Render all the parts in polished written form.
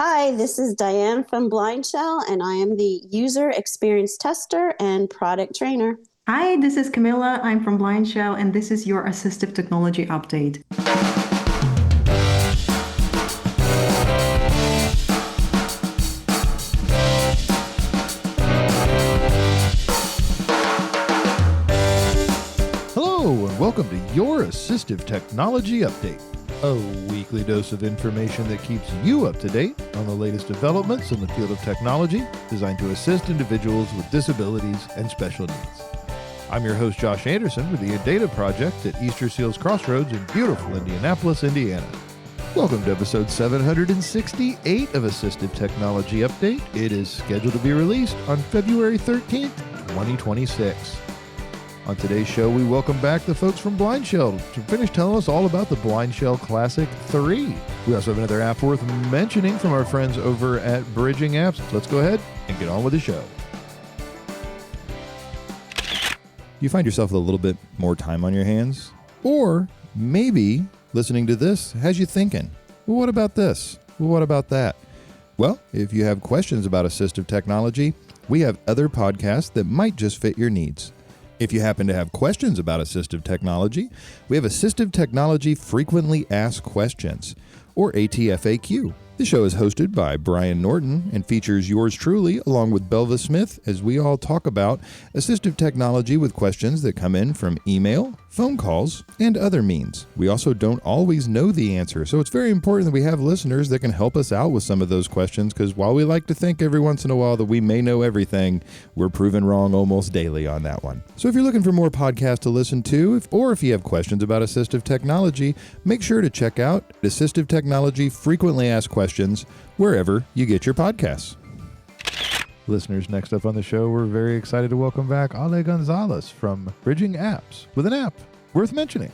Hi, this is Diane from Blindshell, and I am the user experience tester and product trainer. Hi, this is Kamila. I'm from Blindshell, and this is your assistive technology update. Hello, and welcome to your assistive technology update. A weekly dose of information that keeps you up to date on the latest developments in the field of technology designed to assist individuals with disabilities and special needs. I'm your host, Josh Anderson, with the Data Project at Easter Seals Crossroads in beautiful Indianapolis, Indiana. Welcome to episode 768 of Assistive Technology Update. It is scheduled to be released on February 13th, 2026. On today's show, we welcome back the folks from Blindshell to finish telling us all about the Blindshell Classic 3. We also have another app worth mentioning from our friends over at Bridging Apps. So let's go ahead and get on with the show. You find yourself with a little bit more time on your hands? Or maybe listening to this has you thinking, well, what about this? Well, what about that? Well, if you have questions about assistive technology, we have other podcasts that might just fit your needs. If you happen to have questions about assistive technology, we have Assistive Technology Frequently Asked Questions, or ATFAQ. The show is hosted by Brian Norton and features yours truly along with Belva Smith as we all talk about assistive technology with questions that come in from email, phone calls, and other means. We also don't always know the answer, so it's very important that we have listeners that can help us out with some of those questions, because while we like to think every once in a while that we may know everything, we're proven wrong almost daily on that one. So if you're looking for more podcasts to listen to, or if you have questions about assistive technology, make sure to check out Assistive Technology Frequently Asked Questions wherever you get your podcasts. Listeners, next up on the show, we're very excited to welcome back Ale Gonzalez from Bridging Apps with an app worth mentioning.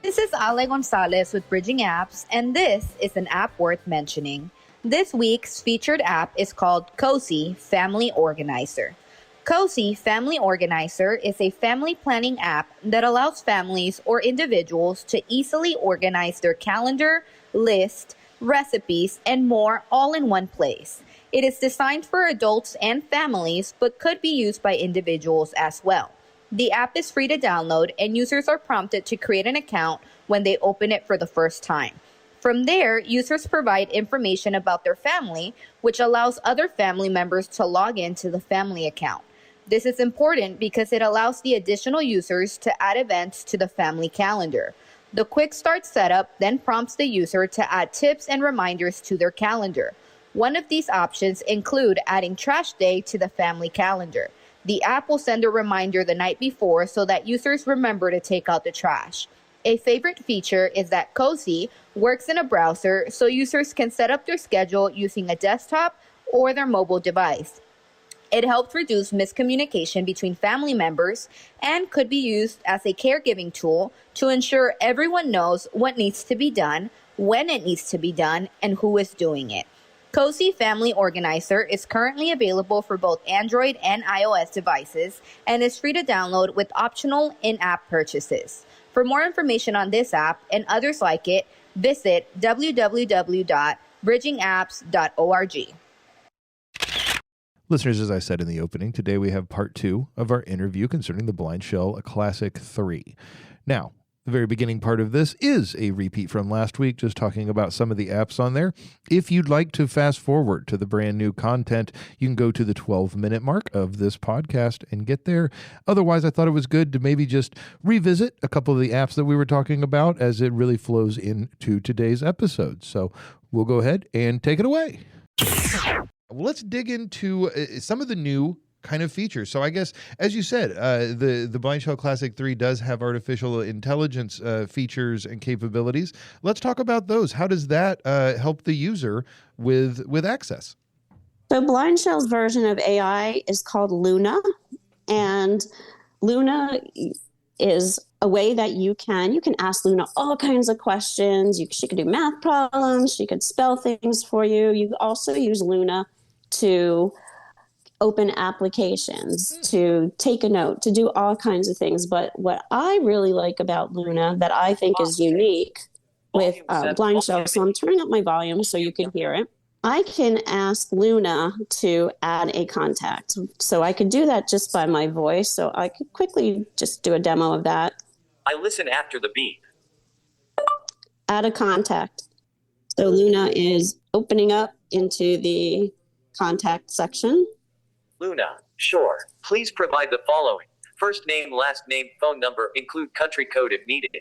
This is Ale Gonzalez with Bridging Apps, and this is an app worth mentioning. This week's featured app is called Cozy Family Organizer. Cozy Family Organizer is a family planning app that allows families or individuals to easily organize their calendar, list, recipes, and more all in one place. It is designed for adults and families, but could be used by individuals as well. The app is free to download, and users are prompted to create an account when they open it for the first time. From there, users provide information about their family, which allows other family members to log into the family account. This is important because it allows the additional users to add events to the family calendar. The quick start setup then prompts the user to add tips and reminders to their calendar. One of these options include adding trash day to the family calendar. The app will send a reminder the night before so that users remember to take out the trash. A favorite feature is that Cozy works in a browser, so users can set up their schedule using a desktop or their mobile device. It helps reduce miscommunication between family members and could be used as a caregiving tool to ensure everyone knows what needs to be done, when it needs to be done, and who is doing it. Cozy Family Organizer is currently available for both Android and iOS devices and is free to download with optional in-app purchases. For more information on this app and others like it, visit www.bridgingapps.org. Listeners, as I said in the opening, today we have part 2 of our interview concerning the Blindshell Classic 3. Now, the very beginning part of this is a repeat from last week, just talking about some of the apps on there. If you'd like to fast forward to the brand new content, you can go to the 12-minute mark of this podcast and get there. Otherwise, I thought it was good to maybe just revisit a couple of the apps that we were talking about as it really flows into today's episode. So we'll go ahead and take it away. Let's dig into some of the new kind of features. So I guess, as you said, the Blindshell Classic 3 does have artificial intelligence features and capabilities. Let's talk about those. How does that help the user with access? So Blindshell's version of AI is called Luna, and Luna is a way that you can ask Luna all kinds of questions. She could do math problems. She could spell things for you. You could also use Luna to open applications, to take a note, to do all kinds of things. But what I really like about Luna that I think is unique with Blindshell. So I'm turning up my volume so you can hear it. I can ask Luna to add a contact. So I could do that just by my voice. So I could quickly just do a demo of that. I listen after the beep. Add a contact. So Luna is opening up into the contact section. Luna, sure. Please provide the following. First name, last name, phone number, include country code if needed.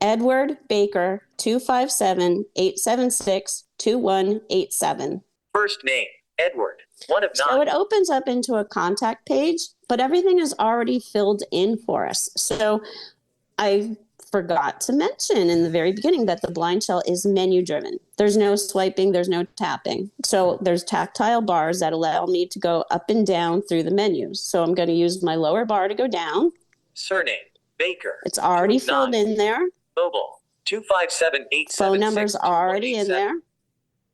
Edward Baker, 257-876-2187. First name, Edward, 1 of 9. So it opens up into a contact page, but everything is already filled in for us. So I forgot to mention in the very beginning that the Blindshell is menu driven. There's no swiping, there's no tapping. So there's tactile bars that allow me to go up and down through the menus. So I'm going to use my lower bar to go down. Surname, Baker. It's already filled in there. Mobile, 257-876-2187. Phone number's already in there.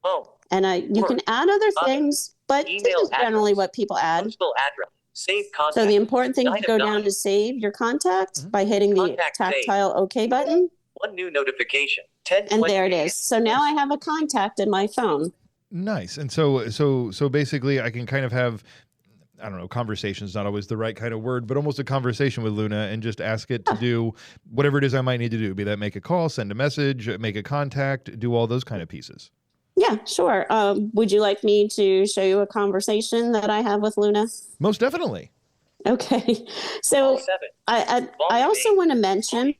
Home. And you can add other things, but this is generally what people add. Postal address. Save contact. So the important thing is to go down to save your contact by hitting the tactile OK button. One new notification. 10, and there it is. So now I have a contact in my phone. Nice. And so basically I can kind of have, I don't know, conversation's not always the right kind of word, but almost a conversation with Luna and just ask it to do whatever it is I might need to do. Be that make a call, send a message, make a contact, do all those kind of pieces. Yeah, sure. Would you like me to show you a conversation that I have with Luna? Most definitely. Okay. So I also want to mention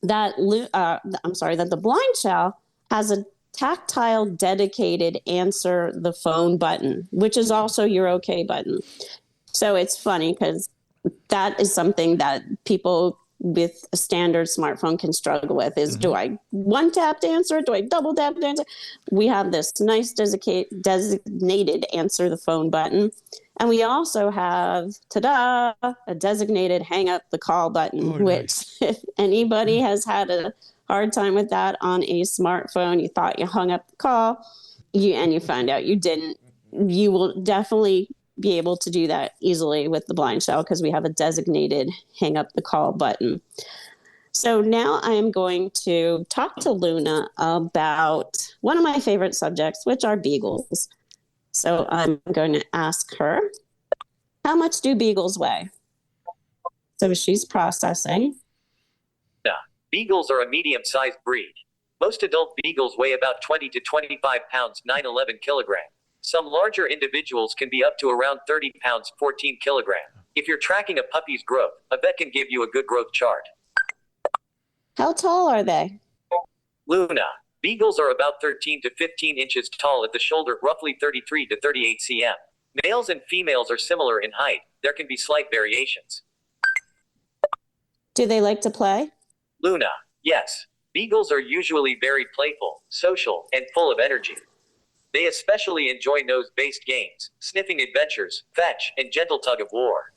that that the Blindshell has a tactile dedicated answer the phone button, which is also your OK button. So it's funny because that is something that people with a standard smartphone can struggle with is, do I one tap to answer it? Do I double tap to answer? We have this nice designated answer the phone button. And we also have, a designated hang up the call button, which if anybody has had a hard time with that on a smartphone, you thought you hung up the call, and you found out you didn't, you will definitely be able to do that easily with the Blindshell because we have a designated hang up the call button. So now I am going to talk to Luna about one of my favorite subjects, which are beagles. So I'm going to ask her, how much do beagles weigh? So she's processing. Yeah, beagles are a medium-sized breed. Most adult beagles weigh about 20 to 25 pounds, 9-11 kilograms. Some larger individuals can be up to around 30 pounds, 14 kilograms. If you're tracking a puppy's growth, a vet can give you a good growth chart. How tall are they? Luna, beagles are about 13 to 15 inches tall at the shoulder, roughly 33 to 38 cm. Males and females are similar in height. There can be slight variations. Do they like to play? Luna, yes. Beagles are usually very playful, social, and full of energy. They especially enjoy nose-based games, sniffing adventures, fetch, and gentle tug-of-war.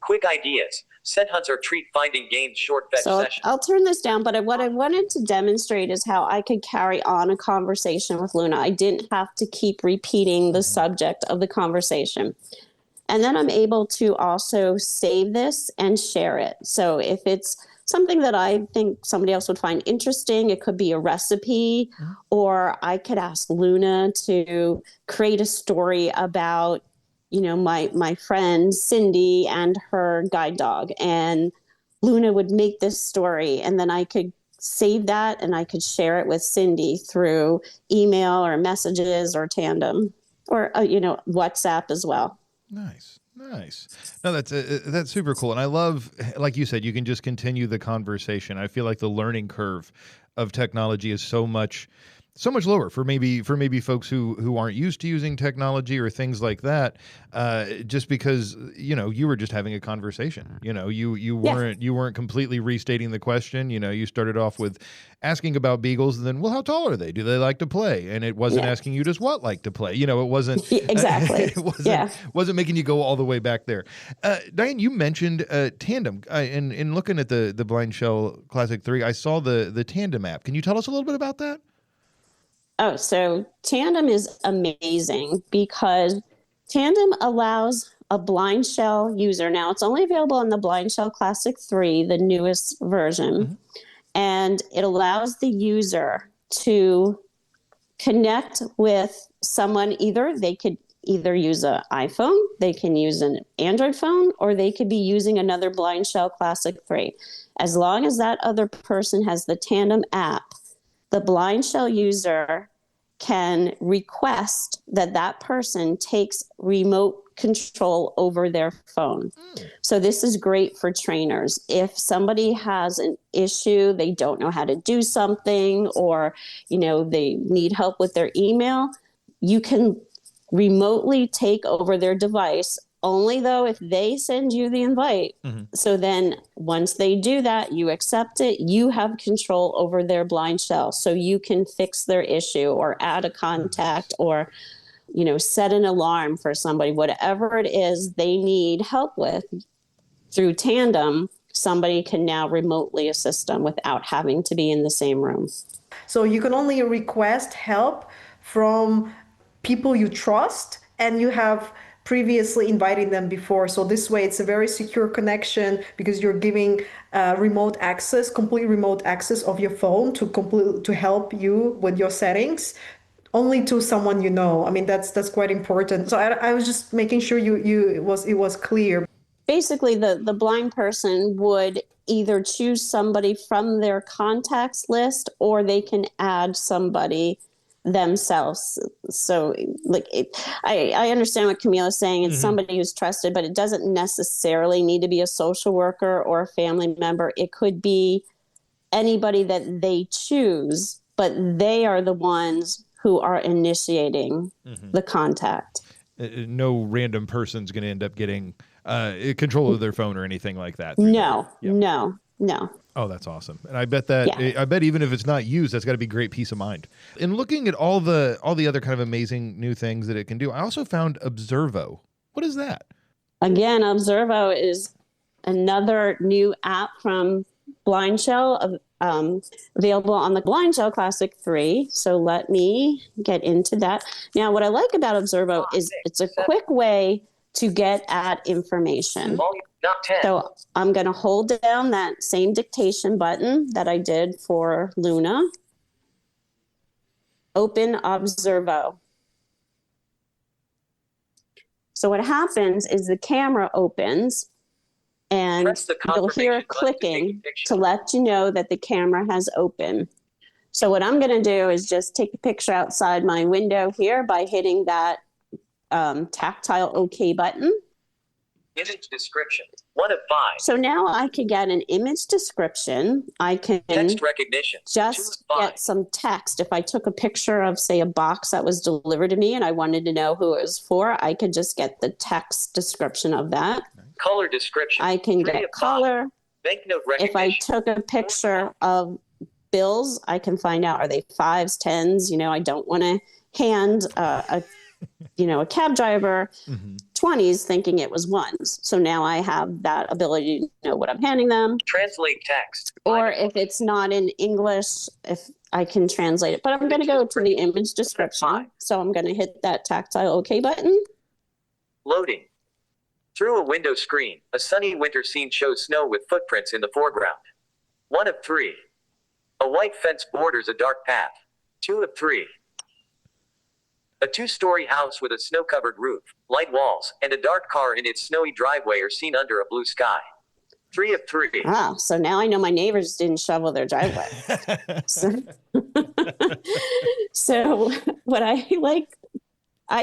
Quick ideas, scent hunts or treat-finding games, short fetch sessions. I'll turn this down, but what I wanted to demonstrate is how I could carry on a conversation with Luna. I didn't have to keep repeating the subject of the conversation. And then I'm able to also save this and share it. So if it's something that I think somebody else would find interesting, it could be a recipe, or I could ask Luna to create a story about, my friend Cindy and her guide dog. And Luna would make this story, and then I could save that and I could share it with Cindy through email or messages or Tandem or, WhatsApp as well. Nice. No, that's super cool. And I love, like you said, you can just continue the conversation. I feel like the learning curve of technology is so much lower for maybe folks who aren't used to using technology or things like that. Just because, you were just having a conversation, you weren't completely restating the question. You started off with asking about beagles and then, well, how tall are they? Do they like to play? And it wasn't asking you just what like to play. It wasn't exactly. wasn't making you go all the way back there. Diane, you mentioned Tandem. In looking at the Blindshell Classic 3, I saw the Tandem app. Can you tell us a little bit about that? Oh, so Tandem is amazing because Tandem allows a Blindshell user. Now, it's only available on the Blindshell Classic 3, the newest version. and it allows the user to connect with someone. They could either use an iPhone, they can use an Android phone, or they could be using another Blindshell Classic 3. As long as that other person has the Tandem app, the Blindshell user can request that that person takes remote control over their phone. So this is great for trainers. If somebody has an issue, they don't know how to do something, or, they need help with their email, you can remotely take over their device, only though if they send you the invite. So then once they do that, you accept it, you have control over their Blindshell. So you can fix their issue or add a contact or, set an alarm for somebody, whatever it is they need help with through Tandem, somebody can now remotely assist them without having to be in the same room. So you can only request help from people you trust and you have previously invited them before. So this way it's a very secure connection because you're giving complete remote access of your phone to help you with your settings, only to someone you know. I mean, that's quite important. So I was just making sure it was clear. Basically, the blind person would either choose somebody from their contacts list, or they can add somebody themselves. So I understand what Kamila is saying. It's somebody who's trusted, but it doesn't necessarily need to be a social worker or a family member. It could be anybody that they choose, but they are the ones who are initiating the contact. No random person's going to end up getting control of their phone or anything like that. No. Oh, that's awesome. And I bet I bet even if it's not used, that's got to be great peace of mind. And looking at all the other kind of amazing new things that it can do, I also found Observo. What is that? Again, Observo is another new app from Blindshell, available on the Blindshell Classic 3. So let me get into that. Now, what I like about Observo is it's a quick way to get at information. So I'm going to hold down that same dictation button that I did for Luna. Open Observo. So what happens is the camera opens, and you'll hear clicking to let you know that the camera has opened. So what I'm going to do is just take a picture outside my window here by hitting that tactile OK button. Image description, 1 of 5. So now I can get an image description. I can text recognition, just get some text. If I took a picture of, say, a box that was delivered to me and I wanted to know who it was for, I could just get the text description of that. Color description. I can get color. Banknote recognition. If I took a picture of bills, I can find out, are they 5s, 10s? I don't want to hand a cab driver 20s thinking it was 1s. So now I have that ability to know what I'm handing them. Translate text. Or if it's not in English, if I can translate it. But I'm going to go to the image description. So I'm going to hit that tactile OK button. Loading. Through a window screen, a sunny winter scene shows snow with footprints in the foreground. 1 of 3. A white fence borders a dark path. 2 of 3. A 2-story house with a snow-covered roof, light walls, and a dark car in its snowy driveway are seen under a blue sky. 3 of 3. Ah, so now I know my neighbors didn't shovel their driveway. So what I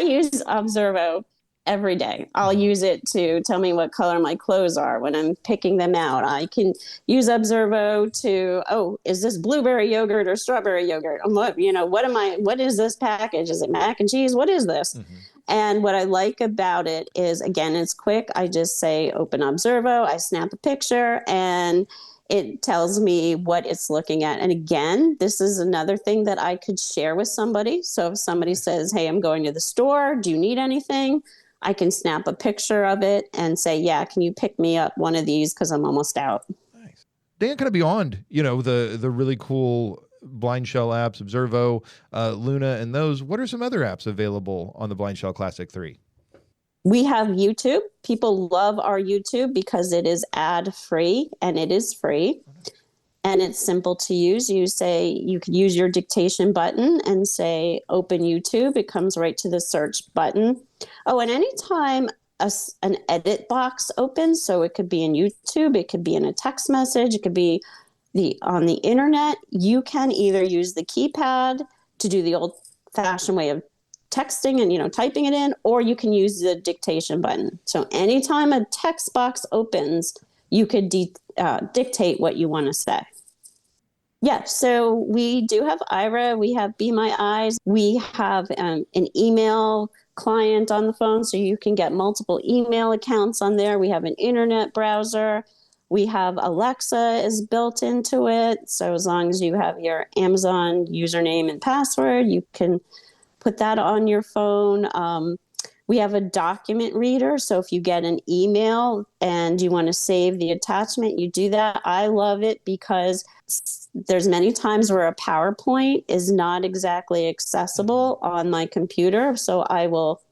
use Observo every day. I'll use it to tell me what color my clothes are when I'm picking them out. I can use Observo to, is this blueberry yogurt or strawberry yogurt? What is this package? Is it mac and cheese? What is this? And what I like about it is, again, it's quick. I just say open Observo, I snap a picture, and it tells me what it's looking at. And again, this is another thing that I could share with somebody. So if somebody says, hey, I'm going to the store, do you need anything? I can snap a picture of it and say, yeah, can you pick me up one of these because I'm almost out. Nice. Dan, kind of beyond, the really cool Blindshell apps, Observo, Luna, and those, what are some other apps available on the Blindshell Classic 3? We have YouTube. People love our YouTube because it is ad-free, and it is free. and it's simple to use. You could use your dictation button and say, open YouTube. It comes right to the search button. Oh, and anytime an edit box opens, so it could be in YouTube, it could be in a text message, it could be on the internet, you can either use the keypad to do the old fashioned way of texting and, typing it in, or you can use the dictation button. So anytime a text box opens, you could dictate what you want to say. Yeah, so we do have Ira, we have Be My Eyes, we have an email client on the phone, so you can get multiple email accounts on there. We have an internet browser. We have Alexa is built into it. So as long as you have your Amazon username and password, you can put that on your phone. We have a document reader. So if you get an email and you want to save the attachment, you do that. I love it because there's many times where a PowerPoint is not exactly accessible on my computer. So I will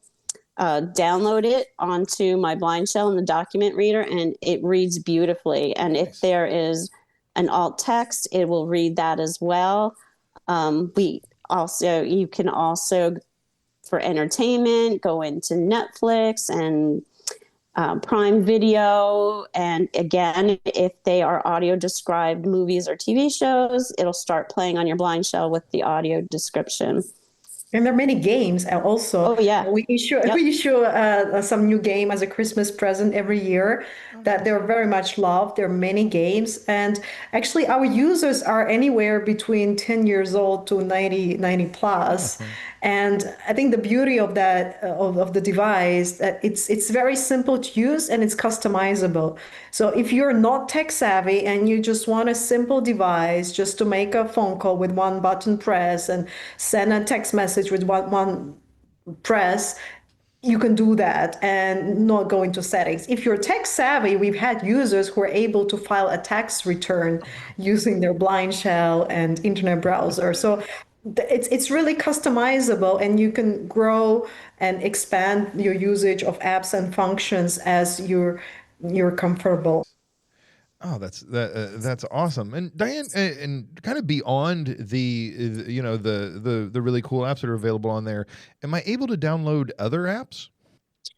download it onto my Blindshell in the document reader, and it reads beautifully. And if there is an alt text, it will read that as well. You can also, for entertainment, go into Netflix and Prime Video. And again, if they are audio described movies or TV shows, it'll start playing on your Blindshell with the audio description. And there are many games also. Oh, yeah. We issue some new game as a Christmas present every year that they're very much loved. There are many games. And actually, our users are anywhere between 10 years old to 90 plus. Mm-hmm. And I think the beauty of that, of the device, that it's very simple to use and it's customizable. So if you're not tech savvy and you just want a simple device just to make a phone call with one button press and send a text message with one press, you can do that and not go into settings. If you're tech savvy, we've had users who are able to file a tax return using their Blindshell and internet browser. So it's really customizable, and you can grow and expand your usage of apps and functions as you're comfortable. Oh, that's awesome. And Diane, and kind of beyond the really cool apps that are available on there, am I able to download other apps?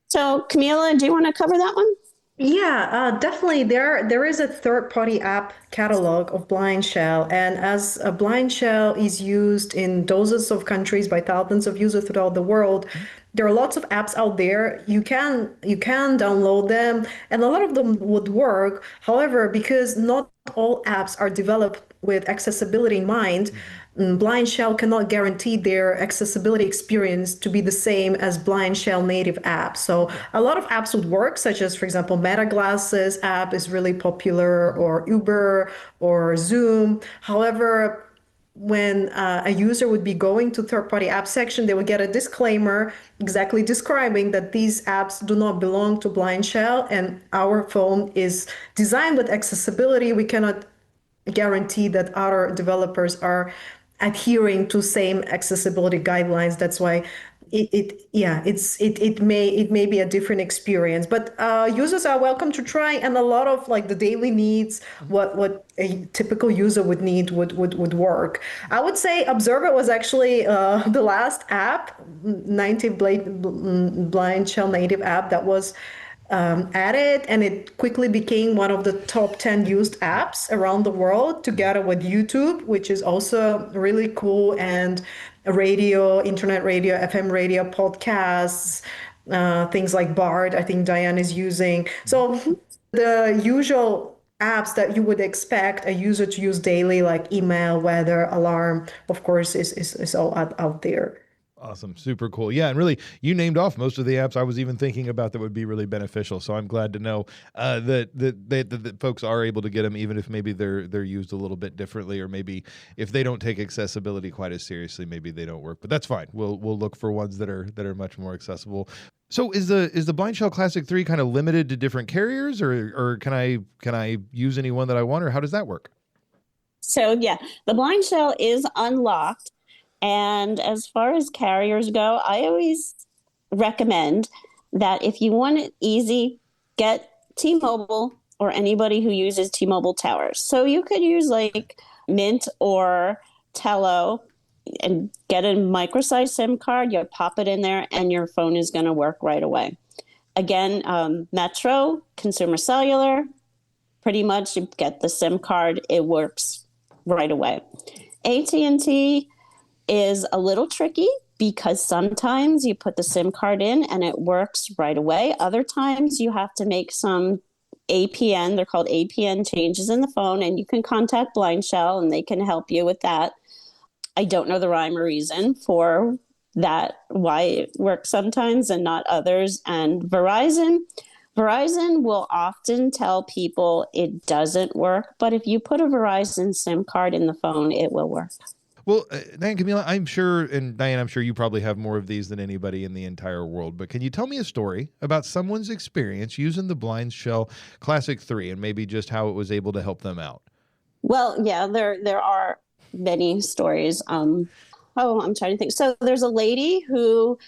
So Kamila, do you want to cover that one? Yeah, definitely. There is a third-party app catalog of Blindshell, and as a Blindshell is used in dozens of countries by thousands of users throughout the world, there are lots of apps out there. You can download them, and a lot of them would work. However, because not all apps are developed with accessibility in mind, Blindshell cannot guarantee their accessibility experience to be the same as Blindshell native apps. So a lot of apps would work, such as, for example, Meta Glasses app is really popular, or Uber or Zoom. However, when a user would be going to third-party app section, they would get a disclaimer exactly describing that these apps do not belong to Blindshell, and our phone is designed with accessibility. We cannot guarantee that other developers are adhering to same accessibility guidelines. That's why it may be a different experience, but users are welcome to try, and a lot of like the daily needs, what a typical user would need would work. I would say Observer was actually the last app, native Blindshell native app that was added, and it quickly became one of the top 10 used apps around the world, together with YouTube, which is also really cool, and radio, internet radio, FM radio, podcasts, things like Bard, I think Diane is using. So the usual apps that you would expect a user to use daily, like email, weather, alarm, of course, is all out there. Awesome. Super cool. Yeah. And really, you named off most of the apps I was even thinking about that would be really beneficial. So I'm glad to know that folks are able to get them, even if maybe they're used a little bit differently, or maybe if they don't take accessibility quite as seriously, maybe they don't work. But that's fine. We'll look for ones that are much more accessible. So is the Blindshell Classic 3 kind of limited to different carriers, or can I use any one that I want, or how does that work? So yeah, the Blindshell is unlocked. And as far as carriers go, I always recommend that if you want it easy, get T-Mobile or anybody who uses T-Mobile towers. So you could use like Mint or Tello and get a micro-sized SIM card. You pop it in there and your phone is going to work right away. Again, Metro, Consumer Cellular, pretty much you get the SIM card. It works right away. AT&T is a little tricky because sometimes you put the SIM card in and it works right away. Other times you have to make some APN, they're called APN changes in the phone, and you can contact Blindshell and they can help you with that. I don't know the rhyme or reason for that, why it works sometimes and not others. And Verizon will often tell people it doesn't work, but if you put a Verizon SIM card in the phone, it will work. Well, Diane, Kamila, I'm sure, and Diane, I'm sure you probably have more of these than anybody in the entire world, but can you tell me a story about someone's experience using the Blindshell Classic 3 and maybe just how it was able to help them out? Well, yeah, there are many stories. I'm trying to think. So there's a lady who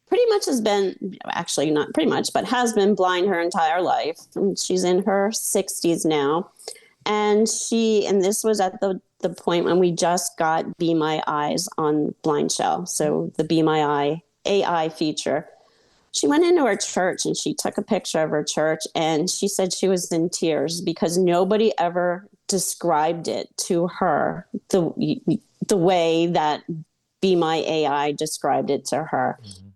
pretty much has been, actually not pretty much, but has been blind her entire life. She's in her 60s now. And this was at the point when we just got Be My Eyes on Blindshell. So the Be My Eye AI feature. She went into her church and she took a picture of her church and she said she was in tears because nobody ever described it to her the way that Be My AI described it to her. Mm-hmm.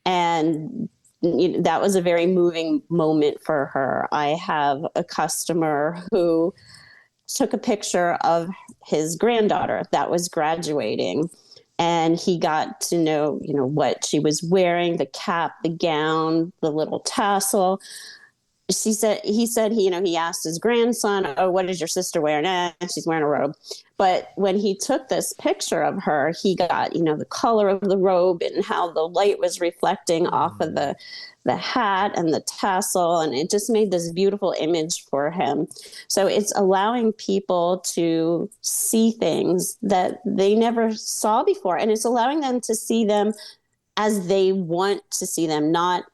And that was a very moving moment for her. I have a customer who took a picture of his granddaughter that was graduating, and he got to know, what she was wearing, the cap, the gown, the little tassel. He asked his grandson, "Oh, what is your sister wearing?" She's wearing a robe. But when he took this picture of her, he got, the color of the robe and how the light was reflecting off of the hat and the tassel. And it just made this beautiful image for him. So it's allowing people to see things that they never saw before. And it's allowing them to see them as they want to see them, not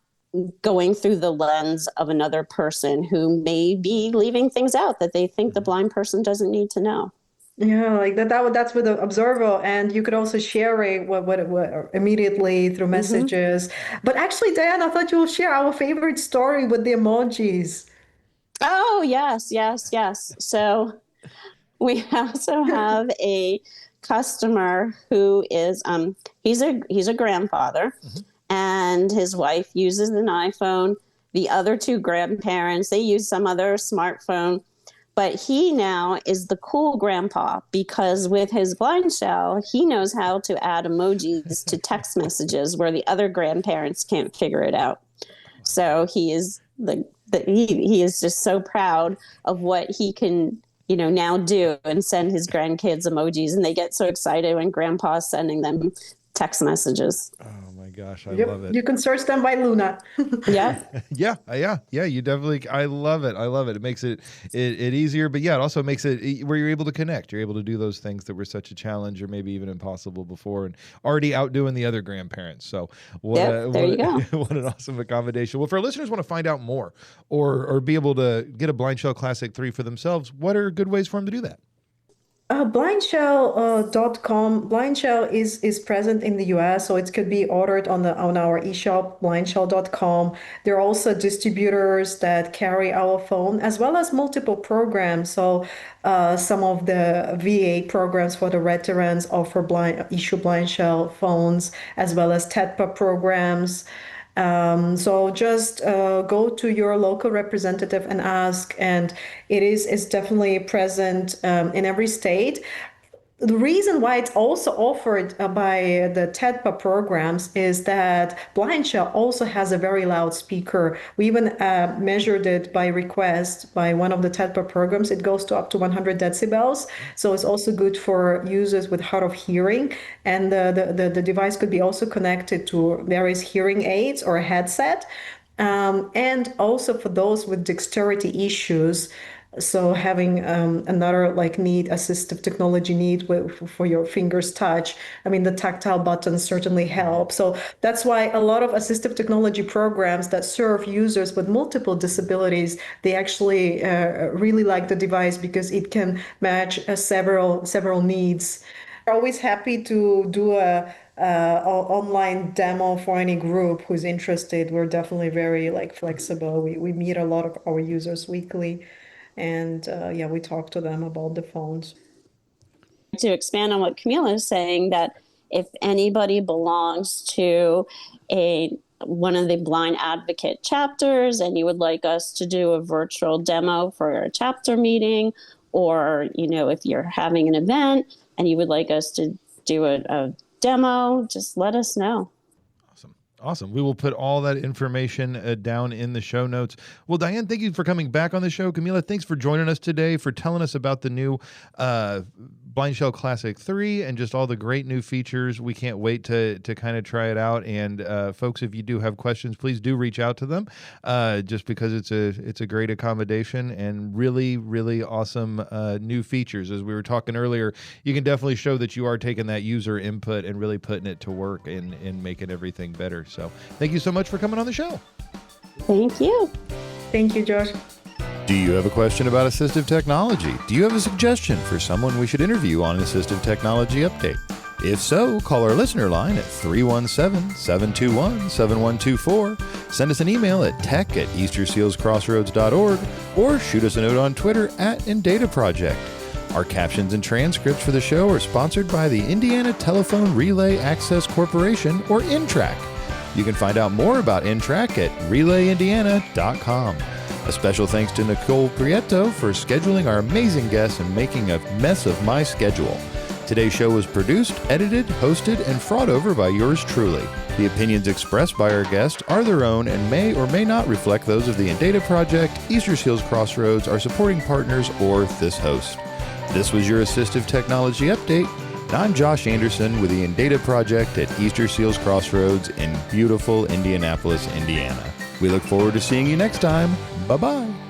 going through the lens of another person who may be leaving things out that they think the blind person doesn't need to know. Yeah, like that's with the observer, and you could also share it what immediately through messages. Mm-hmm. But actually, Diane, I thought you will share our favorite story with the emojis. Oh, yes. So we also have a customer who is he's a grandfather, mm-hmm. and his wife uses an iPhone. The other two grandparents, they use some other smartphone. But he now is the cool grandpa because with his Blindshell, he knows how to add emojis to text messages where the other grandparents can't figure it out. So he is he is just so proud of what he can, now do and send his grandkids emojis, and they get so excited when grandpa's sending them text messages. Oh my gosh, I love it. You can search them by Luna. Yeah. Yeah, you definitely, I love it. It makes it easier, but yeah, it also makes it where you're able to connect. You're able to do those things that were such a challenge or maybe even impossible before and already outdoing the other grandparents. So there you go. What an awesome accommodation. Well, if our listeners want to find out more or be able to get a Blindshell Classic 3 for themselves, what are good ways for them to do that? Blindshell.com. Blindshell is present in the US, so it could be ordered on our eShop, blindshell.com. There are also distributors that carry our phone, as well as multiple programs. So some of the VA programs for the veterans offer issue Blindshell phones, as well as TEDPA programs. So just go to your local representative and ask, and it's definitely present in every state. The reason why it's also offered by the TEDPA programs is that Blindshell also has a very loud speaker. We even measured it by request by one of the TEDPA programs. It goes to up to 100 decibels. So it's also good for users with hard of hearing. And the device could be also connected to various hearing aids or a headset. And also for those with dexterity issues, So having another like need, assistive technology need for your fingers touch. I mean, the tactile buttons certainly help. So that's why a lot of assistive technology programs that serve users with multiple disabilities, they actually really like the device because it can match several needs. We're always happy to do a online demo for any group who's interested. We're definitely very like flexible. We meet a lot of our users weekly, and yeah, we talk to them about the phones. To expand on what Kamila is saying, that if anybody belongs to one of the blind advocate chapters and you would like us to do a virtual demo for a chapter meeting, or if you're having an event and you would like us to do a demo, just let us know. Awesome. We will put all that information down in the show notes. Well, Diane, thank you for coming back on the show. Kamila, thanks for joining us today, for telling us about the new Blindshell Classic 3 and just all the great new features. We can't wait to kind of try it out. And folks, if you do have questions, please do reach out to them, just because it's a great accommodation and really, really awesome new features. As we were talking earlier, you can definitely show that you are taking that user input and really putting it to work and making everything better. So thank you so much for coming on the show. Thank you. Thank you, Josh. Do you have a question about assistive technology? Do you have a suggestion for someone we should interview on an assistive technology update? If so, call our listener line at 317-721-7124, send us an email at tech@eastersealscrossroads.org, or shoot us a note on Twitter @InDataProject. Our captions and transcripts for the show are sponsored by the Indiana Telephone Relay Access Corporation, or INTRAC. You can find out more about INTRAC at relayindiana.com. A special thanks to Nicole Prieto for scheduling our amazing guests and making a mess of my schedule. Today's show was produced, edited, hosted, and fraud over by yours truly. The opinions expressed by our guests are their own and may or may not reflect those of the InData Project, Easter Seals Crossroads, our supporting partners, or this host. This was your Assistive Technology Update. I'm Josh Anderson with the InData Project at Easter Seals Crossroads in beautiful Indianapolis, Indiana. We look forward to seeing you next time. Bye-bye.